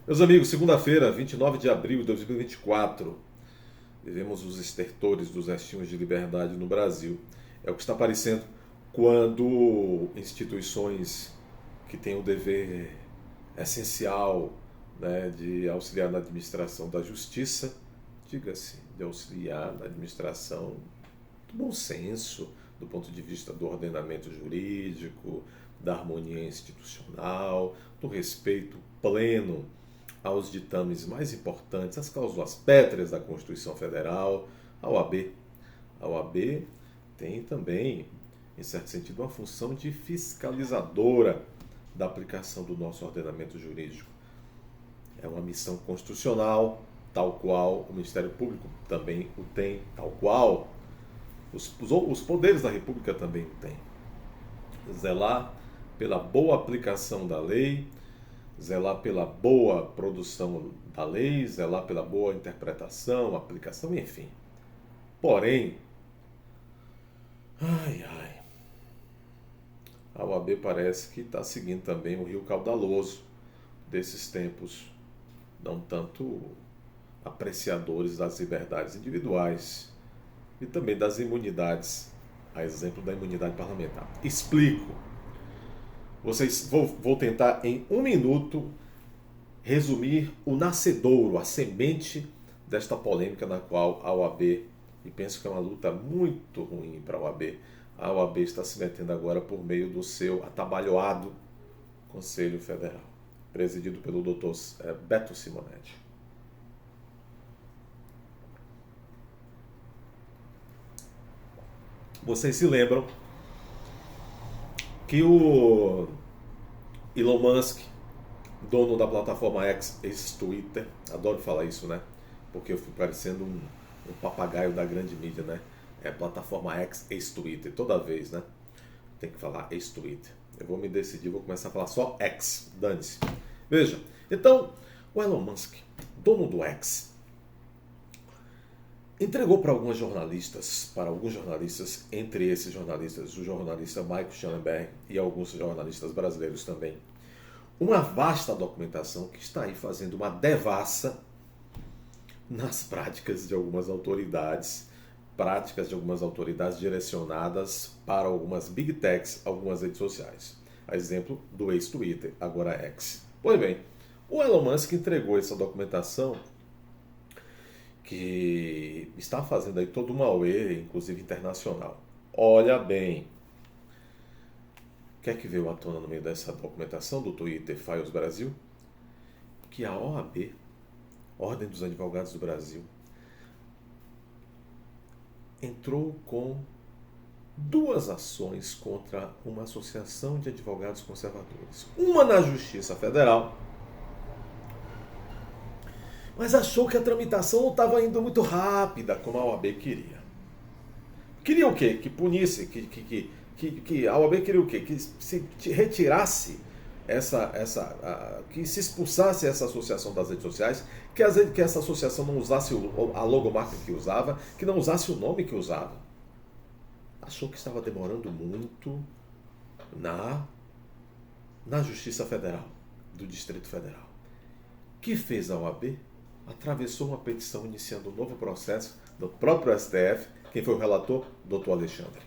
Meus amigos, segunda-feira, 29 de abril de 2024, vivemos os estertores dos restinhos de liberdade no Brasil. É o que está aparecendo quando instituições que têm o dever essencial, né, de auxiliar na administração da justiça, diga-se, de auxiliar na administração do bom senso, do ponto de vista do ordenamento jurídico, da harmonia institucional, do respeito pleno aos ditames mais importantes, às cláusulas pétreas da Constituição Federal, a OAB. A OAB tem também, em certo sentido, uma função de fiscalizadora da aplicação do nosso ordenamento jurídico. É uma missão constitucional, tal qual o Ministério Público também o tem, tal qual os poderes da República também o têm. Zelar pela boa aplicação da lei, zelar pela boa produção da lei, zelar pela boa interpretação, aplicação, enfim. Porém, a OAB parece que está seguindo também o rio caudaloso desses tempos, não tanto apreciadores das liberdades individuais e também das imunidades, a exemplo da imunidade parlamentar. Explico. Vou tentar em um minuto resumir o nascedouro, a semente desta polêmica na qual a OAB, e penso que é uma luta muito ruim para a OAB está se metendo agora por meio do seu atabalhoado Conselho Federal, presidido pelo Dr. Beto Simonetti. Vocês se lembram que o Elon Musk, dono da plataforma X, ex-Twitter, adoro falar isso, né? Porque eu fui parecendo um papagaio da grande mídia, né? É plataforma X, ex-Twitter, toda vez, né? Tem que falar ex-Twitter. Eu vou me decidir, vou começar a falar só X, dane-se. Veja, então, o Elon Musk, dono do X, entregou para alguns jornalistas, entre esses jornalistas, o jornalista Michael Schellenberg e alguns jornalistas brasileiros também, uma vasta documentação que está aí fazendo uma devassa nas práticas de algumas autoridades direcionadas para algumas big techs, algumas redes sociais. A exemplo do ex-Twitter, agora X. Pois bem, o Elon Musk entregou essa documentação que está fazendo aí todo uma auê, inclusive internacional. Olha bem, o que é que veio à tona no meio dessa documentação do Twitter Files Brasil? Que a OAB, Ordem dos Advogados do Brasil, entrou com duas ações contra uma associação de advogados conservadores. Uma na Justiça Federal, mas achou que a tramitação não estava indo muito rápida, como a OAB queria. Queria o quê? Que punisse, que a OAB queria o quê? Que se retirasse que se expulsasse essa associação das redes sociais, que essa associação não usasse a logomarca que usava, que não usasse o nome que usava. Achou que estava demorando muito na Justiça Federal, do Distrito Federal. Que fez a OAB? Atravessou uma petição iniciando um novo processo do próprio STF. Quem foi o relator? Dr. Alexandre.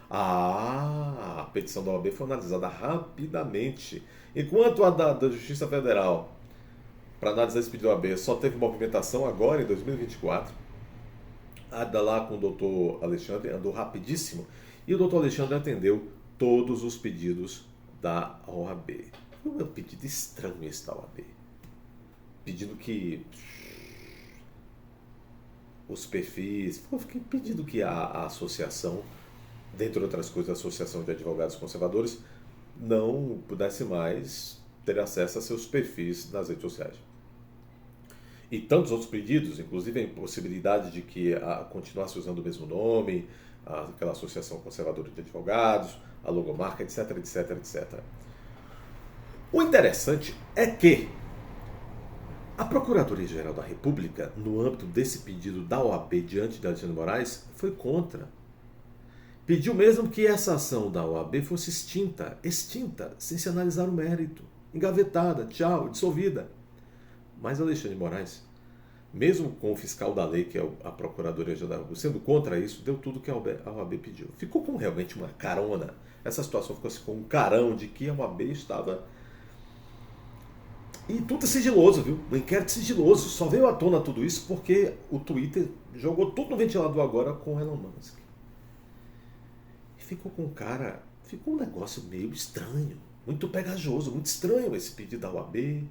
A petição da OAB foi analisada rapidamente. Enquanto a da Justiça Federal, para analisar esse pedido da OAB, só teve movimentação agora, em 2024, a da lá com o Dr. Alexandre andou rapidíssimo. E o Dr. Alexandre atendeu todos os pedidos da OAB. Foi um pedido estranho esse da OAB. Pedindo que os perfis, pedindo que a associação, dentre outras coisas, a Associação de Advogados Conservadores, não pudesse mais ter acesso a seus perfis nas redes sociais. E tantos outros pedidos, inclusive a impossibilidade de que continuasse usando o mesmo nome, aquela Associação Conservadora de Advogados, a logomarca, etc, etc, etc. O interessante é que a Procuradoria-Geral da República, no âmbito desse pedido da OAB diante de Alexandre de Moraes, foi contra. Pediu mesmo que essa ação da OAB fosse extinta, sem se analisar o mérito, engavetada, tchau, dissolvida. Mas Alexandre de Moraes, mesmo com o fiscal da lei, que é a Procuradoria-Geral da República, sendo contra isso, deu tudo que a OAB pediu. Ficou com realmente uma carona. Essa situação ficou assim, com um carão de que a OAB estava... E tudo é sigiloso, viu? O inquérito sigiloso. Só veio à tona tudo isso porque o Twitter jogou tudo no ventilador agora com o Elon Musk. E ficou com um cara... Ficou um negócio meio estranho. Muito pegajoso, muito estranho esse pedido da OAB.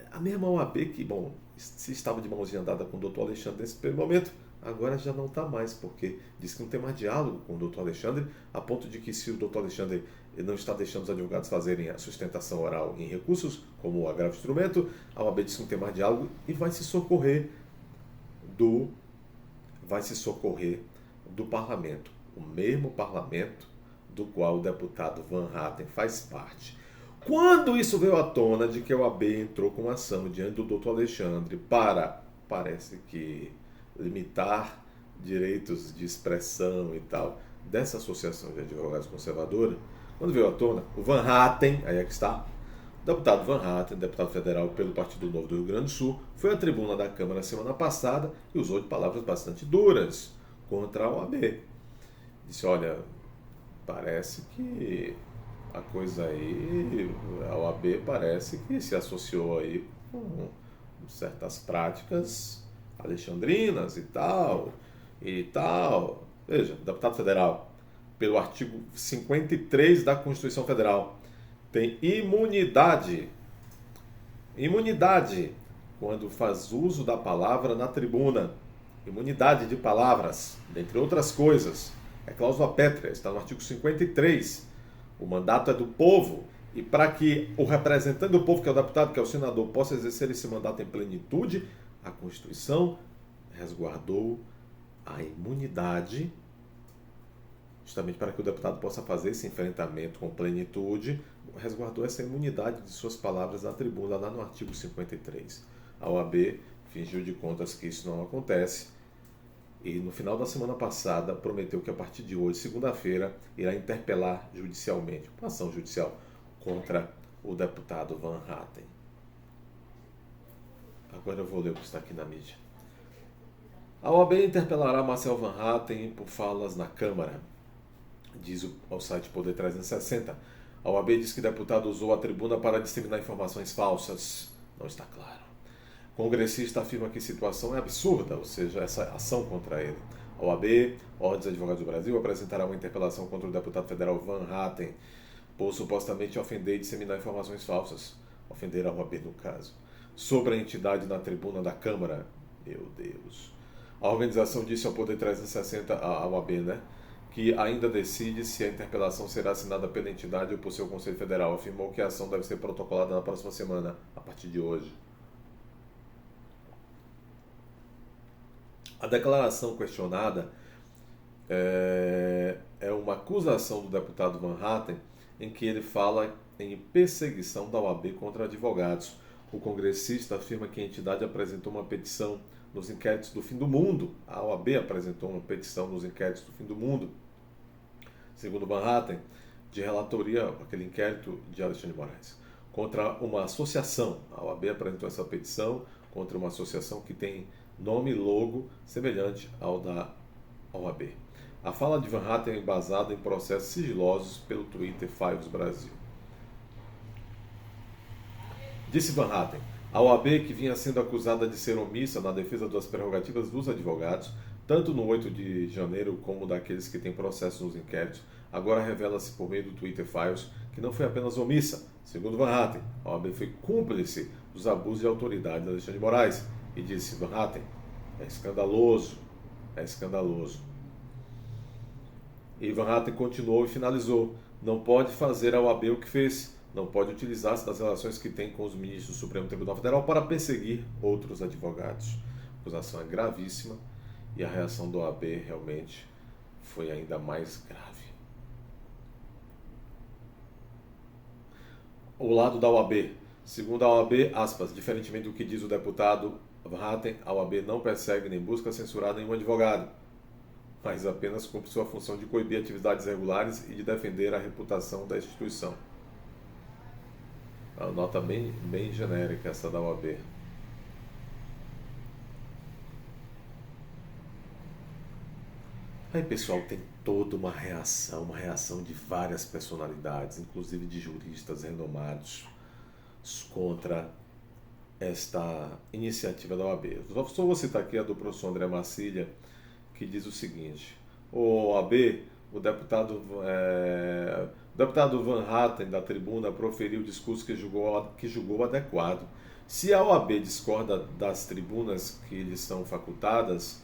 A mesma OAB que, bom, se estava de mãozinha dada com o doutor Alexandre nesse primeiro momento, agora já não está mais, porque diz que não tem mais diálogo com o doutor Alexandre, a ponto de que se o doutor Alexandre não está deixando os advogados fazerem a sustentação oral em recursos, como o agravo de instrumento, a OAB diz que não tem mais diálogo e vai se socorrer do parlamento, o mesmo parlamento do qual o deputado Van Hatten faz parte. Quando isso veio à tona de que a OAB entrou com uma ação diante do doutor Alexandre para, parece que, limitar direitos de expressão e tal, dessa associação de advogados conservadora, quando veio à tona, o Van Hatten, aí é que está, o deputado Van Hatten, deputado federal pelo Partido Novo do Rio Grande do Sul, foi à tribuna da Câmara semana passada e usou de palavras bastante duras contra a OAB. Disse, olha, parece que a coisa aí, a OAB parece que se associou aí com certas práticas alexandrinas e tal. Veja, deputado federal, pelo artigo 53 da Constituição Federal, tem imunidade quando faz uso da palavra na tribuna. Imunidade de palavras, dentre outras coisas. É cláusula pétrea, está no artigo 53. O mandato é do povo, e para que o representante do povo, que é o deputado, que é o senador, possa exercer esse mandato em plenitude, a Constituição resguardou a imunidade, justamente para que o deputado possa fazer esse enfrentamento com plenitude, resguardou essa imunidade de suas palavras na tribuna, lá no artigo 53. A OAB fingiu de contas que isso não acontece, e no final da semana passada prometeu que a partir de hoje, segunda-feira, irá interpelar judicialmente, uma ação judicial contra o deputado Van Hatten. Agora eu vou ler o que está aqui na mídia. A OAB interpelará Marcel Van Hatten por falas na Câmara, diz ao site Poder 360. A OAB diz que o deputado usou a tribuna para disseminar informações falsas. Não está claro. O congressista afirma que a situação é absurda, ou seja, essa ação contra ele. A OAB, Ordem dos Advogados do Brasil, apresentará uma interpelação contra o deputado federal Van Hatten por supostamente ofender e disseminar informações falsas, ofender a OAB no caso, sobre a entidade na tribuna da Câmara. Meu Deus. A organização disse ao Poder 360, a OAB, que ainda decide se a interpelação será assinada pela entidade ou por seu Conselho Federal. Afirmou que a ação deve ser protocolada na próxima semana, a partir de hoje. A declaração questionada é uma acusação do deputado Van Hatten, em que ele fala em perseguição da OAB contra advogados. O congressista afirma que a entidade apresentou uma petição nos inquéritos do fim do mundo. A OAB apresentou uma petição nos inquéritos do fim do mundo, segundo Van Hatten, de relatoria, aquele inquérito de Alexandre de Moraes, contra uma associação. A OAB apresentou essa petição contra uma associação que tem nome e logo semelhante ao da OAB. A fala de Van Hatten é embasada em processos sigilosos pelo Twitter Files Brasil. Disse Van Hatten, a OAB, que vinha sendo acusada de ser omissa na defesa das prerrogativas dos advogados, tanto no 8 de janeiro como daqueles que têm processos nos inquéritos, agora revela-se por meio do Twitter Files que não foi apenas omissa. Segundo Van Hatten, a OAB foi cúmplice dos abusos de autoridade de Alexandre de Moraes. E disse Van Hatten, é escandaloso. E Van Hatten continuou e finalizou, não pode fazer a OAB o que fez, não pode utilizar-se das relações que tem com os ministros do Supremo Tribunal Federal para perseguir outros advogados. A acusação é gravíssima e a reação da OAB realmente foi ainda mais grave. O lado da OAB. Segundo a OAB, aspas, diferentemente do que diz o deputado Van Hatten, a OAB não persegue nem busca censurar nenhum advogado, mas apenas cumpre sua função de coibir atividades irregulares e de defender a reputação da instituição. Uma nota bem genérica essa da OAB. Aí, pessoal, tem toda uma reação de várias personalidades, inclusive de juristas renomados, contra esta iniciativa da OAB. Só vou citar aqui a do professor André Marcília, que diz o seguinte: o OAB, o deputado Van Hatten, da tribuna, proferiu o discurso que julgou adequado. Se a OAB discorda das tribunas que lhe são facultadas,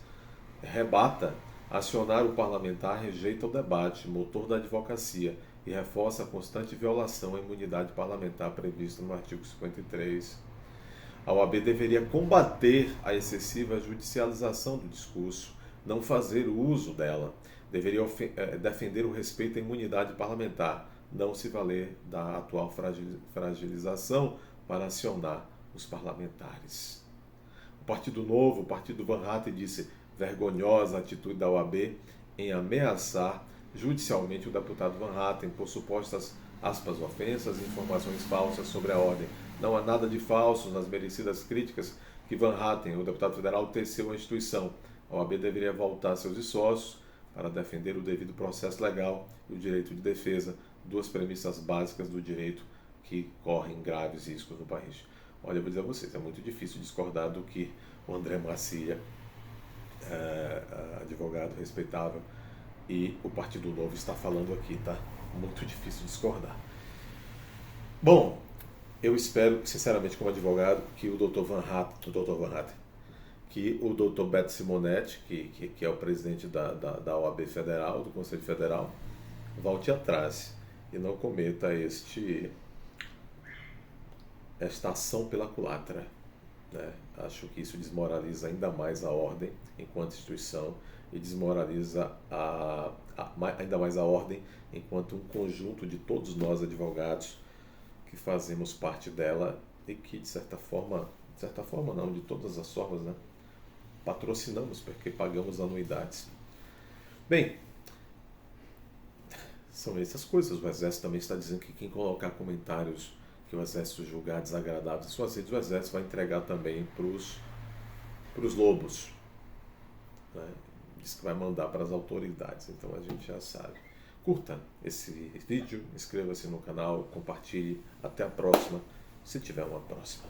rebata. Acionar o parlamentar rejeita o debate, motor da advocacia, e reforça a constante violação à imunidade parlamentar prevista no artigo 53. A OAB deveria combater a excessiva judicialização do discurso, não fazer uso dela. Deveria defender o respeito à imunidade parlamentar, não se valer da atual fragilização para acionar os parlamentares. O Partido Novo, o partido Van Hatten, disse: vergonhosa a atitude da OAB em ameaçar judicialmente o deputado Van Hatten por supostas aspas ofensas e informações falsas sobre a ordem. Não há nada de falso nas merecidas críticas que Van Hatten, o deputado federal, teceu à instituição. A OAB deveria voltar seus esforços para defender o devido processo legal e o direito de defesa, duas premissas básicas do direito que correm graves riscos no país. Olha, eu vou dizer a vocês, é muito difícil discordar do que o André Marcília, advogado respeitável, e o Partido Novo está falando aqui, tá? Muito difícil discordar. Bom, eu espero, sinceramente, como advogado, que o Dr. Van Hatten, que o Dr. Beto Simonetti, que é o presidente da OAB Federal, do Conselho Federal, volte atrás e não cometa esta ação pela culatra. Né? Acho que isso desmoraliza ainda mais a ordem enquanto instituição e desmoraliza ainda mais a ordem enquanto um conjunto de todos nós advogados que fazemos parte dela e que de certa forma não, de todas as formas, né? Patrocinamos porque pagamos anuidades. Bem, são essas coisas. O Exército também está dizendo que quem colocar comentários que o Exército julgar desagradáveis em suas redes, o Exército vai entregar também para os lobos. Né? Diz que vai mandar para as autoridades, então a gente já sabe. Curta esse vídeo, inscreva-se no canal, compartilhe. Até a próxima, se tiver uma próxima.